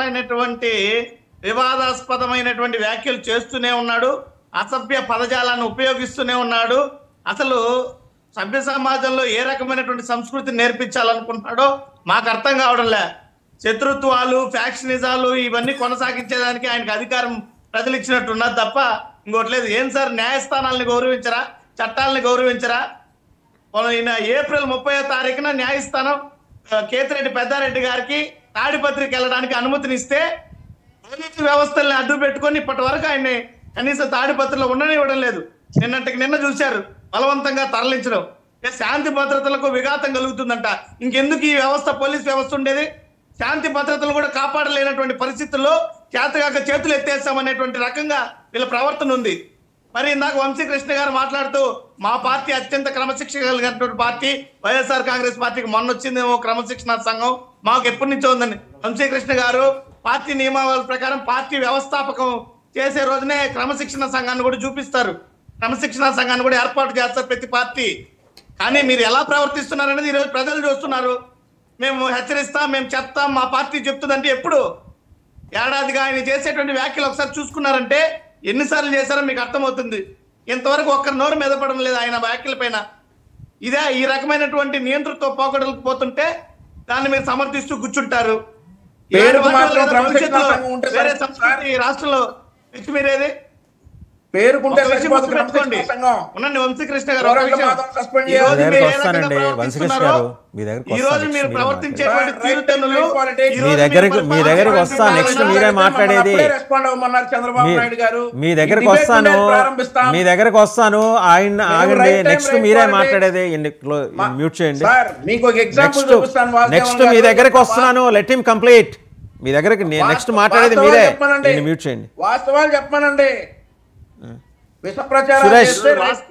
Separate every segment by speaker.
Speaker 1: రకాలైనటువంటి వివాదాస్పదమైనటువంటి వ్యాఖ్యలు చేస్తూనే ఉన్నాడు. అసభ్య పదజాలాన్ని ఉపయోగిస్తూనే ఉన్నాడు. అసలు సభ్య సమాజంలో ఏ రకమైనటువంటి సంస్కృతిని నేర్పించాలనుకుంటున్నాడో మాకు అర్థం కావడంలే. శత్రుత్వాలు, ఫ్యాక్షనిజాలు ఇవన్నీ కొనసాగించేదానికి ఆయనకు అధికారం ప్రజలు ఇచ్చినట్టున్నది తప్ప ఇంకోటి లేదు. ఏం సార్, న్యాయస్థానాలను గౌరవించరా? చట్టాలను గౌరవించరా? ఏప్రిల్ 30వ తారీఖున న్యాయస్థానం కేతిరెడ్డి పెద్దారెడ్డి గారికి తాడిపత్రికి వెళ్ళడానికి అనుమతినిస్తే పోలీసు వ్యవస్థల్ని అడ్డు పెట్టుకొని ఇప్పటి వరకు ఆయన్ని కనీసం తాడిపత్రిలో ఉండనివ్వడం లేదు. నిన్న చూశారు బలవంతంగా తరలించడం. శాంతి భద్రతలకు విఘాతం కలుగుతుందంట. ఇంకెందుకు ఈ వ్యవస్థ, పోలీస్ వ్యవస్థ ఉండేది? శాంతి భద్రతలు కూడా కాపాడలేనటువంటి పరిస్థితుల్లో చేతగాక చేతులు ఎత్తేస్తామనేటువంటి రకంగా వీళ్ళ ప్రవర్తన ఉంది. మరి ఇందాక వంశీకృష్ణ గారు మాట్లాడుతూ మా పార్టీ అత్యంత క్రమశిక్షణ కలిగినటువంటి పార్టీ వైఎస్ఆర్ కాంగ్రెస్ పార్టీకి మొన్న వచ్చిందేమో క్రమశిక్షణ సంఘం, మాకు ఎప్పటి నుంచో ఉందని. వంశీకృష్ణ గారు పార్టీ నియమావళి ప్రకారం పార్టీ వ్యవస్థాపకం చేసే రోజునే క్రమశిక్షణ సంఘాన్ని కూడా చూపిస్తారు. క్రమశిక్షణ సంఘాన్ని కూడా ఏర్పాటు చేస్తారు ప్రతి పార్టీ. కానీ మీరు ఎలా ప్రవర్తిస్తున్నారనేది ఈరోజు ప్రజలు చూస్తున్నారు. మేము హెచ్చరిస్తాం, మేము చెప్తాం, మా పార్టీ చెప్తుందంటే ఎప్పుడు? ఏడాదిగా ఆయన చేసేటువంటి వ్యాఖ్యలు ఒకసారి చూసుకున్నారంటే ఎన్నిసార్లు చేశారో మీకు అర్థమవుతుంది. ఇంతవరకు ఒక్కరి నోరు మెదపడం లేదు ఆయన వ్యాఖ్యల పైన. ఇదే ఈ రకమైనటువంటి నియంతృత్వ పోకడలకు పోతుంటే దాన్ని మీరు సమర్థిస్తూ కూర్చుంటారు. వేరే సంస్కృతి రాష్ట్రంలో మీరేది
Speaker 2: పేరుకుంటే
Speaker 1: ఉండండి వంశీకృష్ణ గారు, ఈ రోజు మీరు ప్రవర్తించేటువంటి తీరుతెన్నులు
Speaker 3: మీ దగ్గరికి వస్తా. నెక్స్ట్ మీరే మాట్లాడేది. మీ దగ్గరకు వస్తాను. ఆయన ఆగండి, నెక్స్ట్ మీరే మాట్లాడేది. మ్యూట్ చేయండి. నెక్స్ట్ మీ దగ్గరకు వస్తున్నాను. Let him complete. మీ దగ్గరికి నెక్స్ట్ మాట్లాడేది మీరే. మ్యూట్ చేయండి.
Speaker 2: వాస్తవాలు చెప్పమనండి.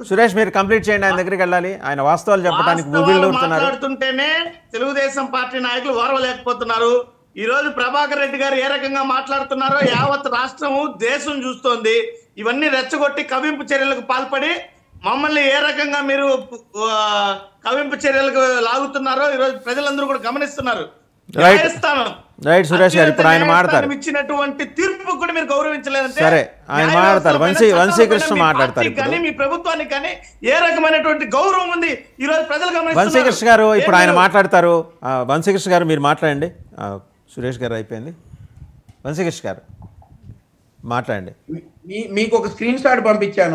Speaker 3: సురేష్ మీరు కంప్లీట్ చేయండి. ఆయన దగ్గరికి వెళ్ళాలి. ఆయన వాస్తవాలు చెప్పడానికి
Speaker 1: మాట్లాడుతుంటేనే తెలుగుదేశం పార్టీ నాయకులు ఓర్వలేకపోతున్నారు. ఈ రోజు ప్రభాకర్ రెడ్డి గారు ఏ రకంగా మాట్లాడుతున్నారో యావత్ రాష్ట్రము, దేశం చూస్తోంది. ఇవన్నీ రెచ్చగొట్టి కవింపు చర్యలకు పాల్పడి మమ్మల్ని ఏ రకంగా మీరు కవింపు చర్యలకు లాగుతున్నారో ఈరోజు ప్రజలందరూ కూడా గమనిస్తున్నారు.
Speaker 3: రైట్ సురేష్ గారు, ఇప్పుడు ఆయన మాట్లాడతారు.
Speaker 1: ఇచ్చినటువంటి తీర్పు కూడా మీరు గౌరవించలేదంటే
Speaker 3: సరే ఆయన మాట్లాడతారు. వంశీకృష్ణ మాట్లాడతారు.
Speaker 1: కానీ మీ ప్రభుత్వానికి కానీ ఏ రకమైనటువంటి గౌరవం ఉంది ఈ రోజు ప్రజలు గమనిస్తున్నారు.
Speaker 3: వంశీకృష్ణ గారు ఇప్పుడు ఆయన మాట్లాడతారు. వంశీకృష్ణ గారు మీరు మాట్లాడండి. సురేష్ గారు అయిపోయింది. వంశీకృష్ణ గారు మాట్లాడండి.
Speaker 2: మీకు ఒక స్క్రీన్ షాట్ పంపించాను.